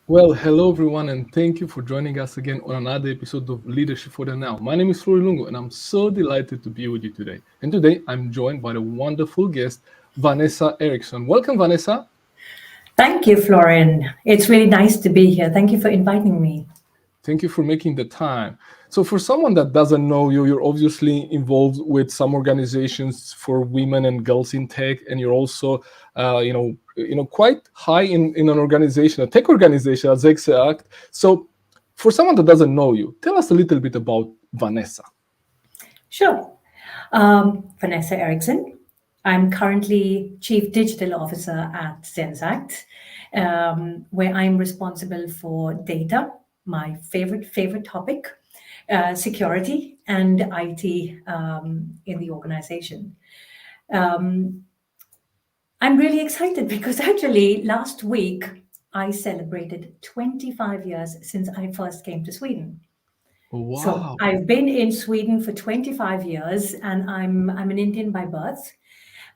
Well, hello everyone, and thank you for joining us again on another episode of Leadership for the Now. My name is Florin, and I'm so delighted to be with you today. And today I'm joined by the wonderful guest, Vanessa Eriksson. Welcome, Vanessa. Thank you, Florin. It's really nice to be here. Thank you for inviting me. Thank you for making the time. So, for someone that doesn't know you, you're obviously involved with some organizations for women and girls in tech, and you're also, quite high in an organization, a tech organization, as exact. So, for someone that doesn't know you, tell us a little bit about Vanessa. Sure. Vanessa Eriksson. I'm currently Chief Digital Officer at Zensact, where I'm responsible for data, my favorite topic, security, and IT in the organization. Um, I'm really excited because actually last week I celebrated 25 years since I first came to Sweden. So Wow. I've been in Sweden for 25 years, and I'm an Indian by birth.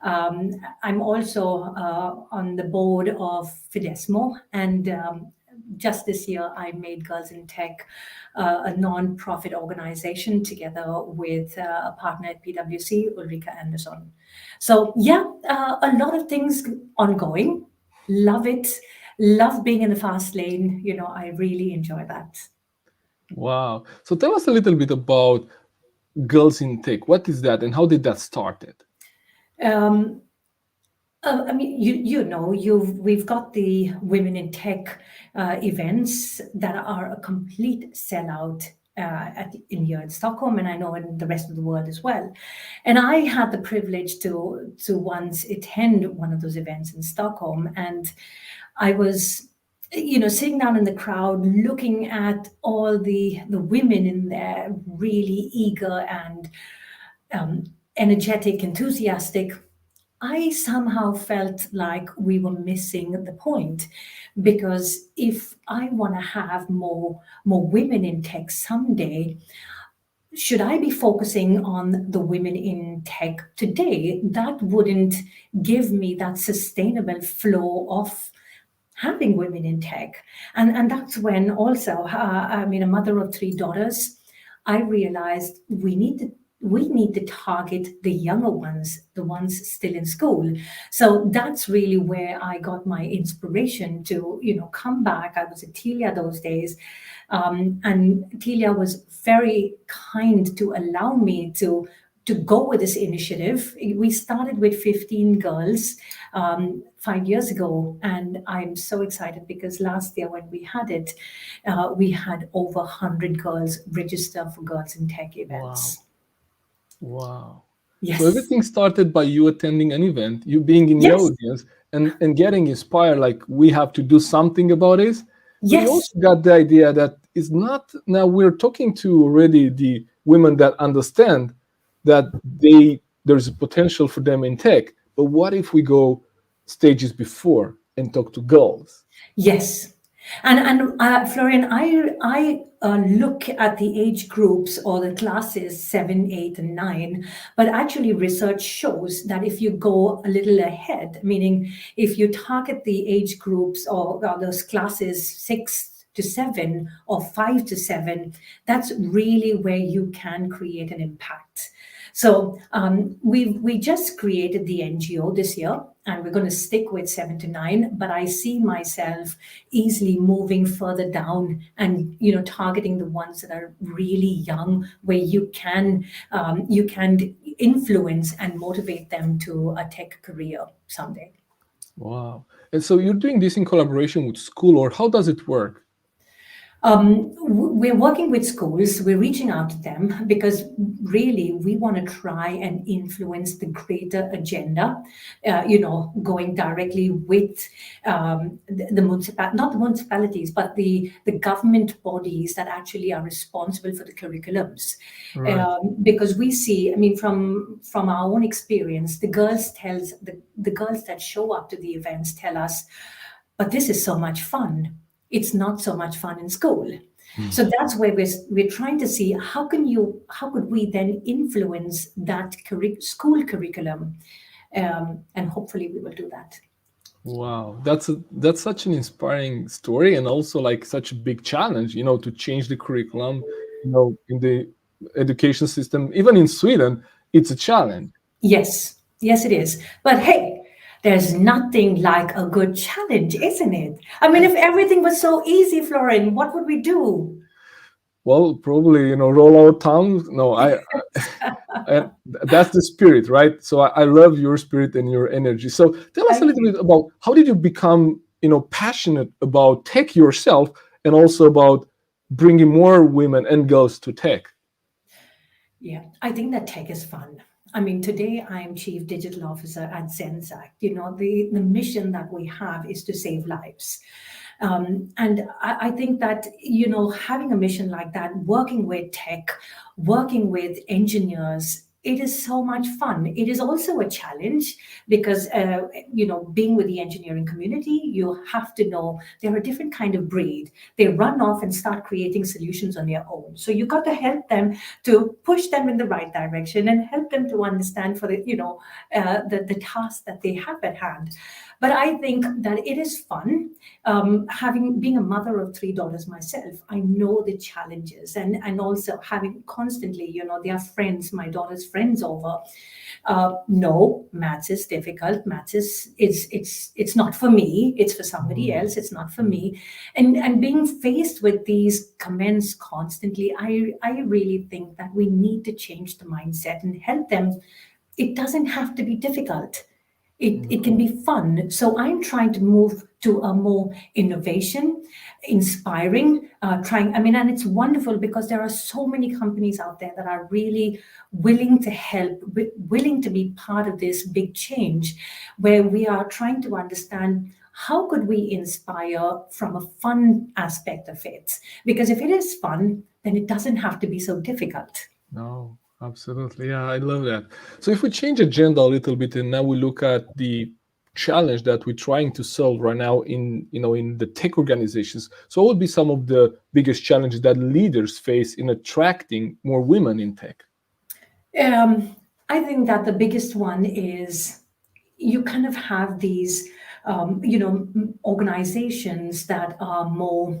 Um, I'm also on the board of Fidesmo, and just this year I made Girls in Tech a non-profit organization together with a partner at PwC, Ulrika Andersson. So yeah, a lot of things ongoing. Love it. Love being in the fast lane. I really enjoy that. Wow. So, tell us a little bit about Girls in Tech. What is that, and how did that started? Um, I mean, we've got the Women in Tech events that are a complete sellout in here in Stockholm, and I know in the rest of the world as well. And I had the privilege to once attend one of those events in Stockholm, and I was, sitting down in the crowd, looking at all the women in there, really eager and energetic, enthusiastic. I somehow felt like we were missing the point, because if I want to have more women in tech someday, should I be focusing on the women in tech today? That wouldn't give me that sustainable flow of having women in tech. And that's when also, a mother of three daughters, I realized we need to target the younger ones, the ones still in school. So that's really where I got my inspiration to, come back. I was at Telia those days, and Telia was very kind to allow me to go with this initiative. We started with 15 girls 5 years ago, and I'm so excited because last year when we had it, we had over 100 girls register for Girls in Tech Wow. events. Wow. So Yes. everything started by you attending an event, you being in the Yes. audience and getting inspired, like we have to do something about this. But you Yes. also got the idea that it's not now we're talking to already the women that understand that there's a potential for them in tech. But what if we go stages before and talk to girls? Yes. And Florian, I look at the age groups or the classes 7, 8, and 9, but actually research shows that if you go a little ahead, meaning if you target the age groups or those classes 6 to 7 or 5 to 7, that's really where you can create an impact. So we just created the NGO this year, and we're going to stick with 7 to 9. But I see myself easily moving further down, and targeting the ones that are really young, where you can influence and motivate them to a tech career someday. Wow. And so you're doing this in collaboration with school, or how does it work? We're working with schools, we're reaching out to them because really we want to try and influence the greater agenda, going directly with not the municipalities, but the government bodies that actually are responsible for the curriculums. Right. Because we see, from our own experience, the girls that show up to the events tell us, but this is so much fun. It's not so much fun in school. So that's where we're trying to see how could we then influence that school curriculum, and hopefully we will do that. Wow, that's such an inspiring story, and also like such a big challenge, to change the curriculum, in the education system. Even in Sweden, it's a challenge. Yes, yes, it is. But hey, there's nothing like a good challenge, isn't it? I mean, if everything was so easy, Florin, what would we do? Well, probably, roll our tongues. No, and that's the spirit, right? So I love your spirit and your energy. So tell us a Thank little you. bit about how did you become, passionate about tech yourself, and also about bringing more women and girls to tech. Yeah, I think that tech is fun. I mean, today I'm Chief Digital Officer at Zensac. You know, the mission that we have is to save lives. And I think that, having a mission like that, working with tech, working with engineers, it is so much fun. It is also a challenge because, being with the engineering community, you have to know they're a different kind of breed. They run off and start creating solutions on their own. So you got to help them to push them in the right direction and help them to understand for the task that they have at hand. But I think that it is fun. Having being a mother of three daughters myself, I know the challenges, and also having constantly, their friends, my daughter's friends over. No, maths is difficult. Maths is it's not for me. It's for somebody Mm, else. It's not for me. And being faced with these comments constantly, I really think that we need to change the mindset and help them. It doesn't have to be difficult. It mm. can be fun. So I'm trying to move to a more innovation, inspiring, trying. I mean, and it's wonderful because there are so many companies out there that are really willing to help, willing to be part of this big change, where we are trying to understand how could we inspire from a fun aspect of it. Because if it is fun, then it doesn't have to be so difficult. No, absolutely. Yeah, I love that. So if we change agenda a little bit and now we look at the challenge that we're trying to solve right now in the tech organizations. So what would be some of the biggest challenges that leaders face in attracting more women in tech? I think that the biggest one is you kind of have these, organizations that are more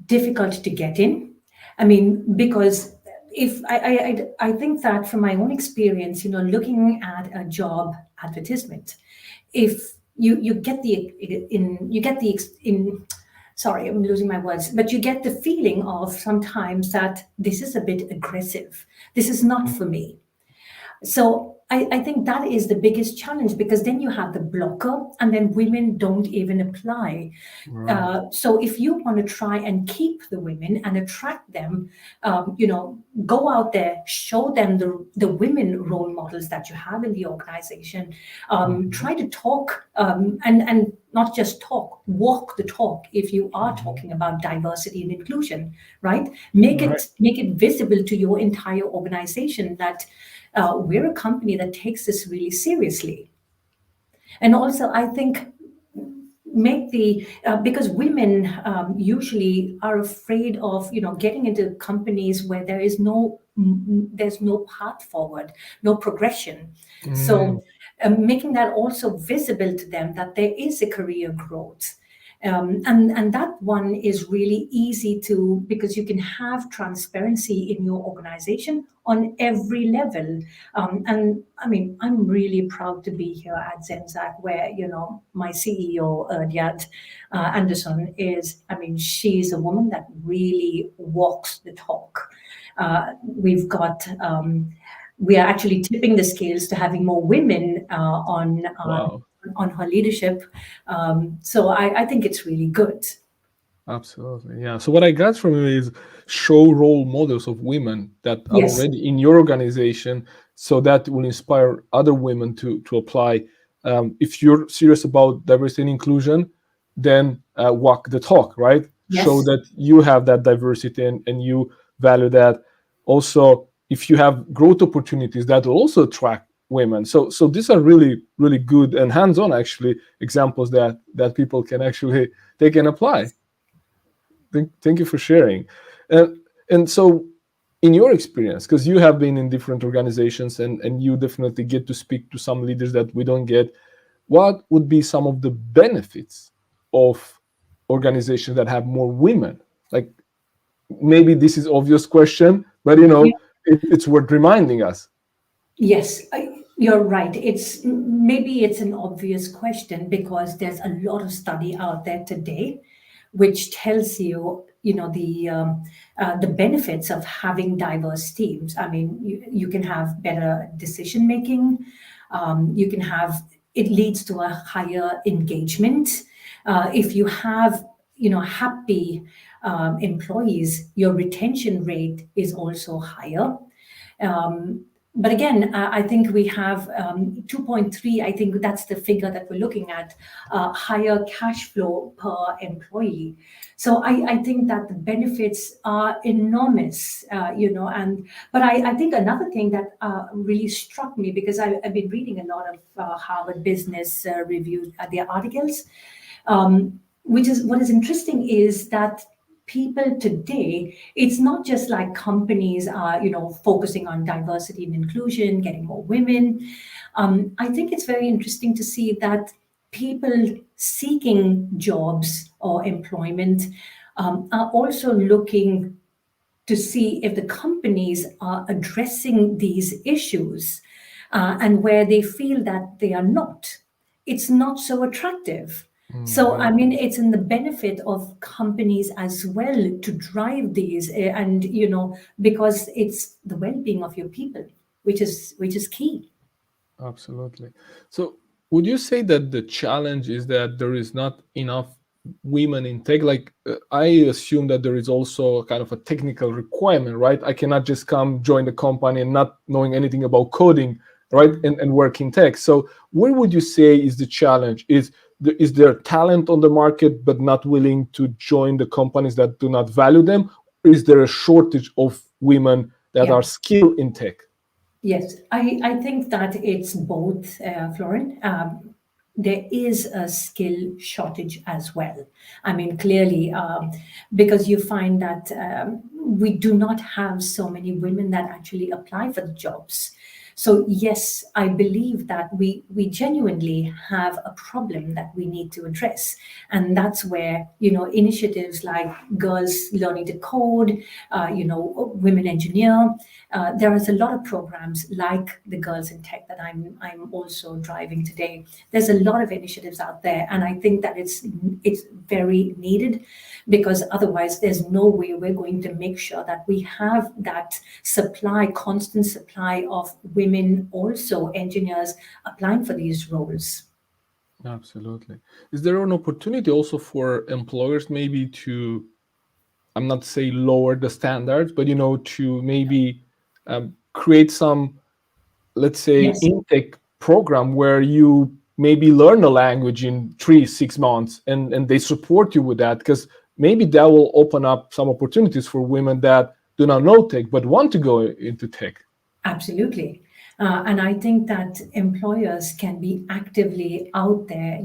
difficult to get in. I mean, because if I think that from my own experience, looking at a job advertisement, if you get the in you get the in sorry, I'm losing my words, but you get the feeling of sometimes that this is a bit aggressive. This is not for me. So I think that is the biggest challenge because then you have the blocker and then women don't even apply. Right. So if you want to try and keep the women and attract them, go out there, show them the women role models that you have in the organization. Mhm, Try to talk and not just talk, walk the talk. If you are mhm. talking about diversity and inclusion, right? Right. Make it visible to your entire organization that we're a company that takes this really seriously. And also, I think make the because women usually are afraid of getting into companies where there's no path forward, no progression. Mm, So making that also visible to them that there is a career growth. And that one is really easy to because you can have transparency in your organization on every level. And I mean, I'm really proud to be here at Zenzac, where my CEO Diat Anderson is. I mean, she's a woman that really walks the talk. We've got. We are actually tipping the scales to having more women wow. on her leadership. So I think it's really good. Absolutely. Yeah. So what I got from you is show role models of women that are Yes, already in your organization, so that will inspire other women to apply. If you're serious about diversity and inclusion, then walk the talk, right? Show yes, that you have that diversity and you value that. Also, if you have growth opportunities, that will also attract women. So these are really really good and hands-on actually examples that people can actually take and apply. Thank you for sharing. And so, in your experience, because you have been in different organizations and you definitely get to speak to some leaders that we don't get, what would be some of the benefits of organizations that have more women? Like, maybe this is obvious question, but it's worth reminding us. Yes, you're right. Maybe it's an obvious question because there's a lot of study out there today, which tells you, the benefits of having diverse teams. I mean, you can have better decision making. You can have it leads to a higher engagement. If you have, happy employees, your retention rate is also higher. But again, I think we have 2.3, I think that's the figure that we're looking at, higher cash flow per employee. So I think that the benefits are enormous, but I think another thing that really struck me, because I've been reading a lot of Harvard Business Review, their articles, which is what is interesting is that people today, it's not just like companies are, focusing on diversity and inclusion, getting more women. I think it's very interesting to see that people seeking jobs or employment are also looking to see if the companies are addressing these issues, and where they feel that they are not, it's not so attractive. So, I mean, it's in the benefit of companies as well to drive these, and because it's the well-being of your people, which is key. Absolutely. So would you say that the challenge is that there is not enough women in tech? Like, I assume that there is also kind of a technical requirement, right? I cannot just come join the company and not knowing anything about coding, right? And work in tech. So where would you say is the challenge? Is there talent on the market but not willing to join the companies that do not value them? Or is there a shortage of women that Yeah. are skilled in tech? Yes, I think that it's both, Florin. There is a skill shortage as well. I mean, clearly, because you find that we do not have so many women that actually apply for the jobs. So yes, I believe that we genuinely have a problem that we need to address, and that's where initiatives like girls learning to code, women engineer. There is a lot of programs like the Girls in Tech that I'm also driving today. There's a lot of initiatives out there, and I think that it's very needed, because otherwise there's no way we're going to make sure that we have that constant supply of women, also engineers, applying for these roles. Absolutely. Is there an opportunity also for employers maybe to, I'm not say lower the standards, but to maybe create some, let's say, Yes. intake program where you maybe learn a language in 3 6 months, and they support you with that, because maybe that will open up some opportunities for women that do not know tech but want to go into tech. Absolutely. And I think that employers can be actively out there,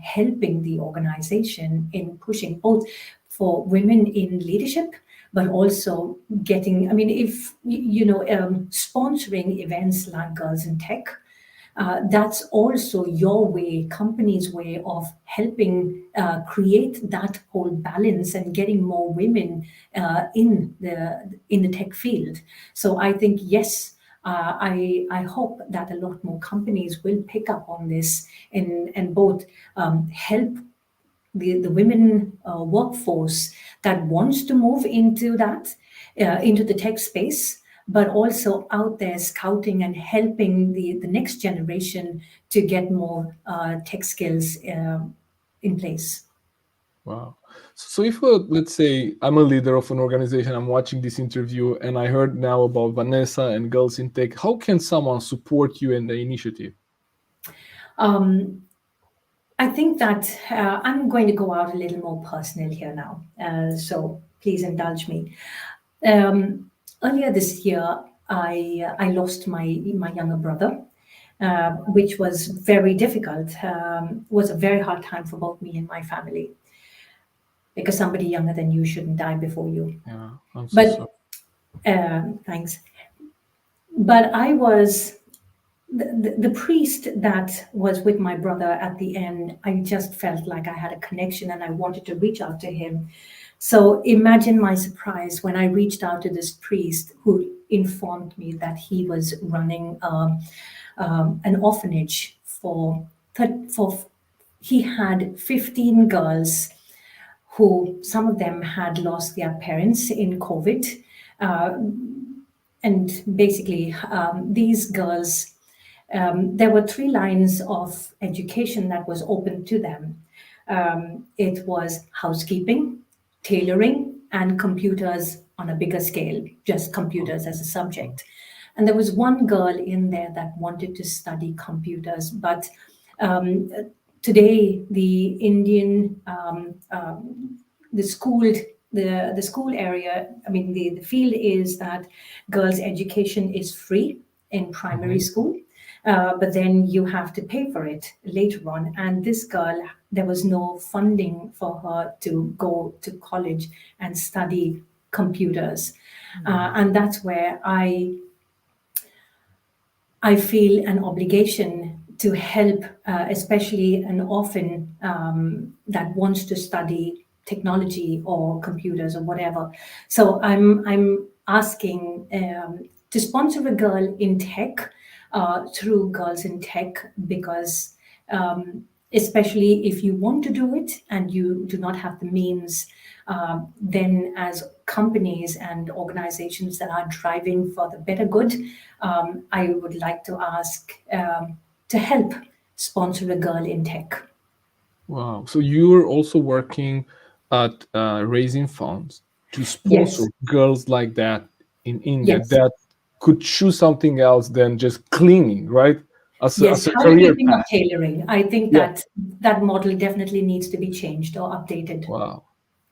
helping the organization in pushing both for women in leadership, but also getting, I mean, if, sponsoring events like Girls in Tech, that's also your way, company's way of helping create that whole balance and getting more women in the tech field. So I think yes, I hope that a lot more companies will pick up on this and both help the women workforce that wants to move into the tech space, but also out there scouting and helping the next generation to get more tech skills in place. Wow. So if let's say I'm a leader of an organization, I'm watching this interview, and I heard now about Vanessa and Girls in Tech, how can someone support you in the initiative? I think that I'm going to go out a little more personal here now, so please indulge me. Earlier this year, I lost my younger brother, which was very difficult. Was a very hard time for both me and my family, because somebody younger than you shouldn't die before you. Yeah, I'm so sorry. But thanks. But I was the priest that was with my brother at the end, I just felt like I had a connection and I wanted to reach out to him. So imagine my surprise when I reached out to this priest who informed me that he was running an orphanage for he had 15 girls who, some of them had lost their parents in COVID. Uh, and basically, these girls, there were 3 lines of education that was open to them. It was housekeeping, tailoring, and computers on a bigger scale, just computers as a subject. And there was one girl in there that wanted to study computers, but today the Indian the school the school area, I mean the field is that girls' education is free in primary school, but then you have to pay for it later on. And this girl, there was no funding for her to go to college and study computers, and that's where I feel an obligation to help, especially an orphan that wants to study technology or computers or whatever. So I'm asking to sponsor a girl in tech through Girls in Tech, because especially if you want to do it and you do not have the means, then as companies and organizations that are driving for the better good, I would like to ask to help sponsor a girl in tech. Wow. So you're also working at raising funds to sponsor Yes, girls like that in India yes, that could choose something else than just cleaning, right? yes. As a career Housekeeping or path. tailoring. I think Yeah. that that model definitely needs to be changed or updated. Wow.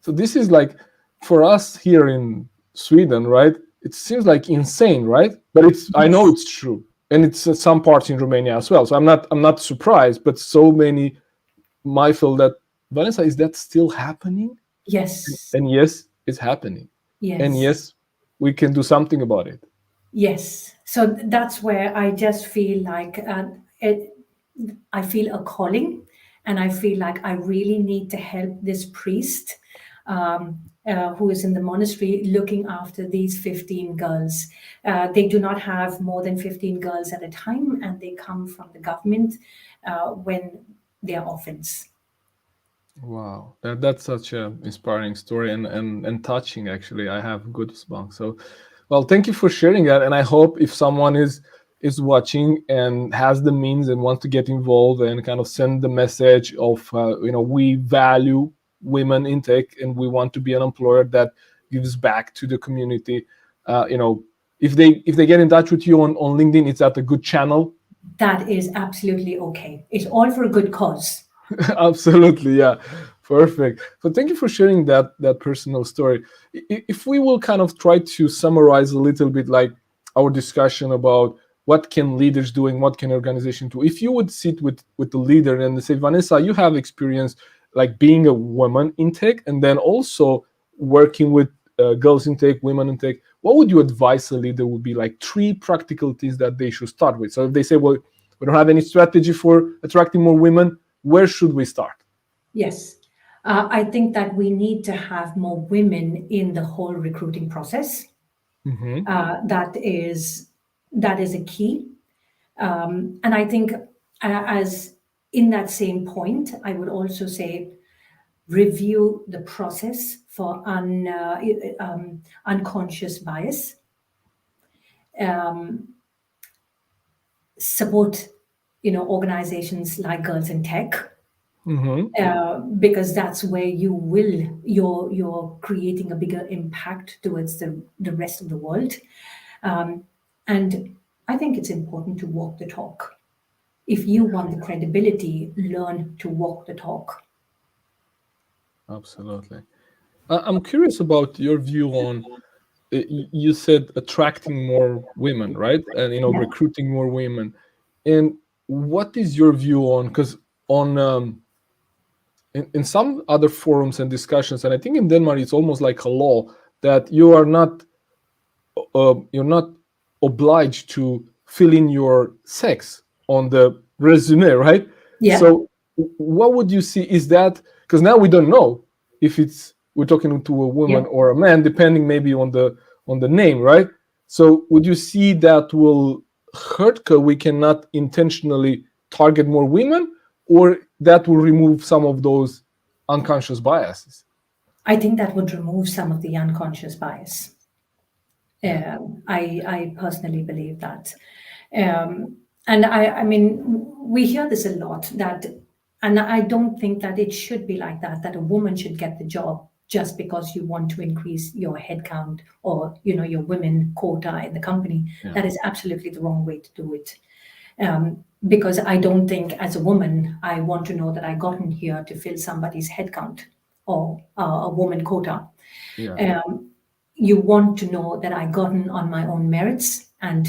So this is like for us here in Sweden, right? It seems like insane, right? But it's I know Yes, it's true, and it's some parts in Romania as well. So I'm not surprised, but so many might feel that Vanessa, is that still happening? yes, And yes, it's happening. And yes. yes, we can do something about it. Yes, so that's where I just feel like I feel a calling, and I feel like I really need to help this priest who is in the monastery looking after these 15 girls. They do not have more than 15 girls at a time, and they come from the government when they're orphans. Wow, that's such a inspiring story and touching. Actually, I have goosebumps. So, well, thank you for sharing that. And I hope if someone is watching and has the means and wants to get involved and kind of send the message of we value women in tech and we want to be an employer that gives back to the community. If they get in touch with you on LinkedIn, it's at a good channel. That is absolutely okay. It's all for a good cause. Absolutely, yeah, perfect. So thank you for sharing that personal story. If we will kind of try to summarize a little bit, like our discussion about what can leaders do and what can organization do. If you would sit with the leader and say, Vanessa, you have experience like being a woman in tech and then also working with girls in tech, women in tech. What would you advise a leader would be like 3 practical things that they should start with? So if they say, well, we don't have any strategy for attracting more women, where should we start? Yes. I think that we need to have more women in the whole recruiting process. Mm-hmm. That is a key. And I think, as in that same point, I would also say review the process for unconscious bias. Support, organizations like Girls in Tech, Mm-hmm. because that's where you're creating a bigger impact towards the rest of the world. And I think it's important to walk the talk. If you want the credibility, learn to walk the talk. Absolutely. I'm curious about your view on. You said attracting more women, right? And Yeah. recruiting more women. And what is your view on? Because on in some other forums and discussions, and I think in Denmark it's almost like a law that you're not obliged to fill in your sex on the resume, right? Yeah. So what would you see is that, because now we don't know if it's we're talking to a woman Yeah. or a man, depending maybe on the name, right? So would you see that will hurt because we cannot intentionally target more women, or that will remove some of those unconscious biases? I think that would remove some of the unconscious bias. Yeah. I personally believe that. And I mean, we hear this a lot that, and I don't think that it should be like that, that a woman should get the job just because you want to increase your headcount or, your women quota in the company. Yeah. That is absolutely the wrong way to do it. Because I don't think as a woman, I want to know that I gotten here to fill somebody's headcount or a woman quota. Yeah. You want to know that I gotten on my own merits and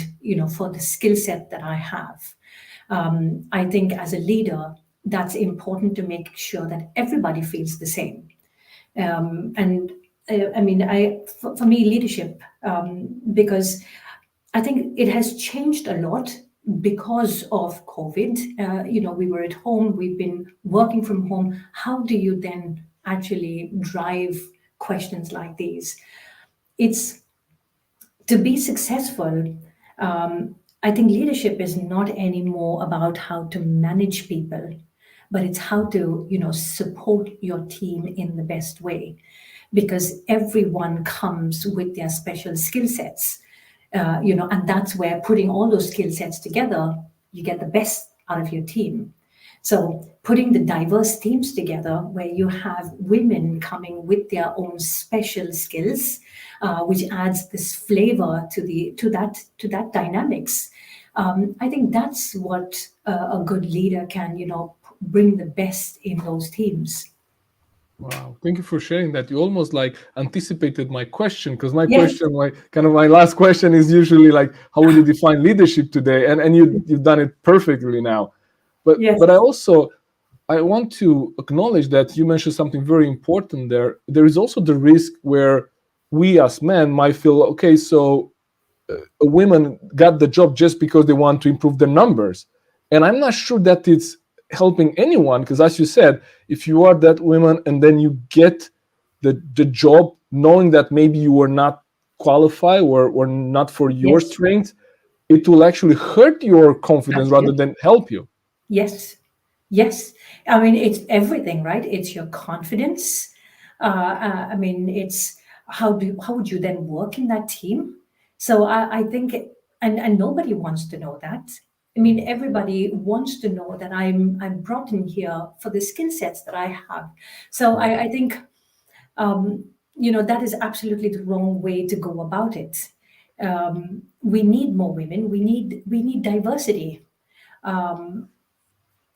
for the skill set that I have. I think as a leader, that's important to make sure that everybody feels the same. And I mean, for me, leadership, because I think it has changed a lot because of COVID. We were at home, we've been working from home. How do you then actually drive questions like these? It's to be successful. I think leadership is not anymore about how to manage people, but it's how to support your team in the best way, because everyone comes with their special skill sets. And that's where putting all those skill sets together, you get the best out of your team. So putting the diverse teams together where you have women coming with their own special skills, which adds this flavor to that dynamics. I think that's what a good leader can, bring the best in those teams. Wow, thank you for sharing that. You almost like anticipated my question, because my Yes, question, my last question is usually like, how would you define leadership today? And you've done it perfectly now. But yes, I want to acknowledge that you mentioned something very important there. There is also the risk where we as men might feel, okay, so women got the job just because they want to improve their numbers. And I'm not sure that it's helping anyone, because as you said, if you are that woman and then you get the job knowing that maybe you were not qualified or not for your yes, strength, it will actually hurt your confidence rather absolutely. than help you. Yes, yes. I mean, it's everything, right? It's your confidence. I mean, it's how would you then work in that team? So I think, and nobody wants to know that. I mean, everybody wants to know that I'm brought in here for the skill sets that I have. So I think that is absolutely the wrong way to go about it. We need more women. We need diversity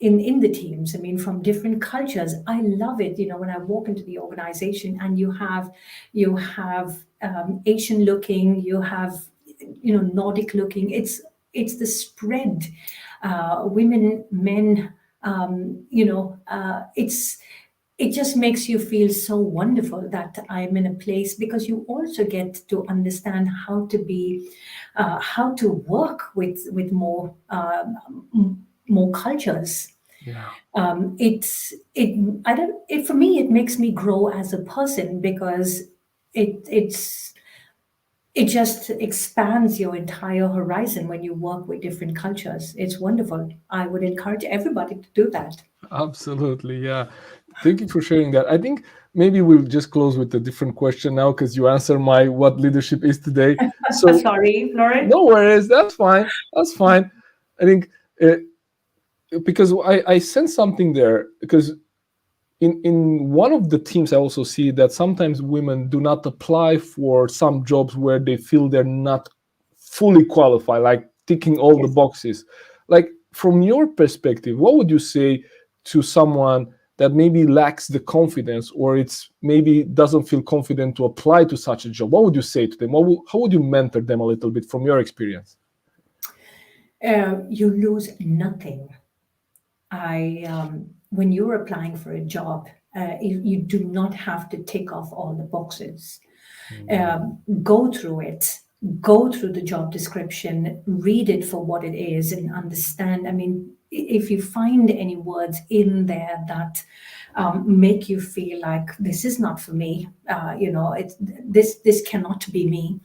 in the teams. I mean, from different cultures. I love it. When I walk into the organization and you have Asian looking, you have Nordic looking. It's the spread, women, men. It just makes you feel so wonderful that I'm in a place, because you also get to understand how to work with more cultures. Yeah. For me, it makes me grow as a person, because it just expands your entire horizon when you work with different cultures. It's wonderful. I would encourage everybody to do that. Absolutely, yeah. Thank you for sharing that. I think maybe we'll just close with a different question now, because you answered my what leadership is today. So Sorry, Florin. no worries, that's fine. That's fine. I think because I sense something there, because in one of the teams I also see that sometimes women do not apply for some jobs where they feel they're not fully qualified, like ticking all the Yes. boxes. Like, from your perspective, what would you say to someone that maybe lacks the confidence, or it's maybe doesn't feel confident to apply to such a job? What would you say to them? How would you mentor them a little bit from your experience? You lose nothing. When you're applying for a job, you do not have to tick off all the boxes. Mm. Go through it, go through the job description, read it for what it is, and understand. I mean, if you find any words in there that make you feel like this is not for me, it's this cannot be me.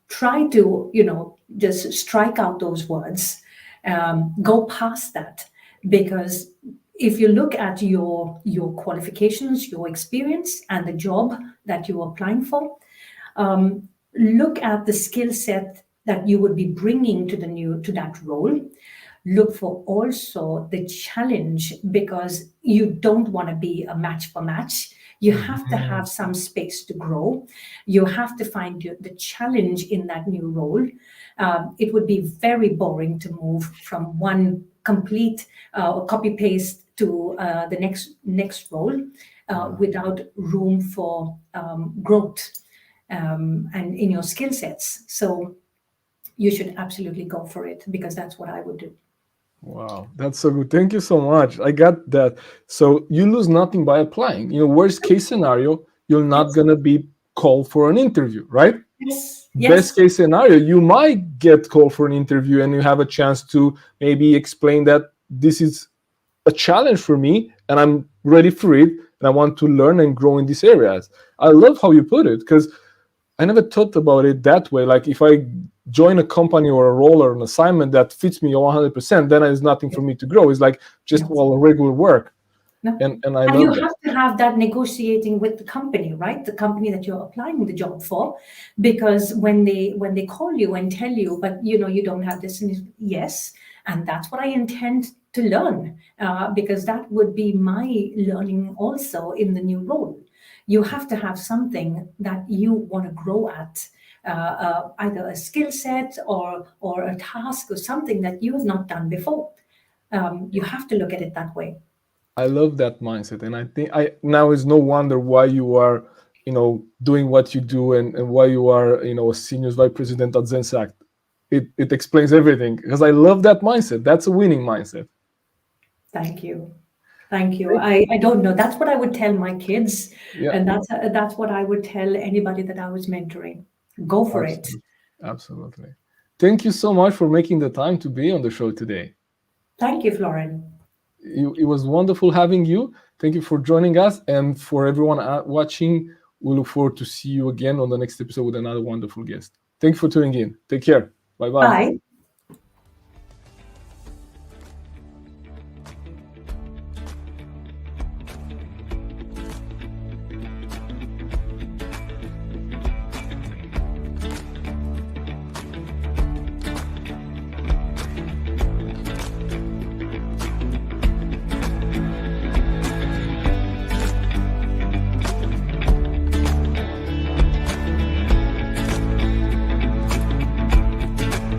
Try to just strike out those words, go past that, because if you look at your qualifications, your experience, and the job that you're applying for, look at the skill set that you would be bringing to that role. Look for also the challenge, because you don't want to be a match for match. You have to have some space to grow. You have to find the challenge in that new role. It would be very boring to move from one complete copy paste to the next role without room for growth and in your skill sets. So you should absolutely go for it, because that's what I would do. Wow, that's so good. Thank you so much. I got that. So you lose nothing by applying. Worst case scenario, you're not Yes. gonna be called for an interview, right? Yes. Best case scenario, you might get called for an interview and you have a chance to maybe explain that this is a challenge for me and I'm ready for it and I want to learn and grow in these areas. I love how you put it, because I never thought about it that way. Like, if I join a company or a role or an assignment that fits me 100%, then there's nothing for me to grow. It's like just regular work. No. And I And love you that. have to have that negotiating with the company, right? The company that you're applying the job for, because when they call you and tell you, but you don't have this, and yes, and that's what I intend to learn, because that would be my learning also in the new role. You have to have something that you want to grow at, either a skill set or a task or something that you have not done before. You have to look at it that way. I love that mindset. And I think now is no wonder why you are, doing what you do, and why you are, a senior vice president at Zensact. It explains everything, because I love that mindset. That's a winning mindset. Thank you. Thank you. I don't know. That's what I would tell my kids, Yeah, and that's what I would tell anybody that I was mentoring. Go for it. absolutely. Absolutely. Thank you so much for making the time to be on the show today. Thank you, Florin. It was wonderful having you. Thank you for joining us, and for everyone watching, we look forward to see you again on the next episode with another wonderful guest. Thank you for tuning in. Take care. Bye bye. Bye.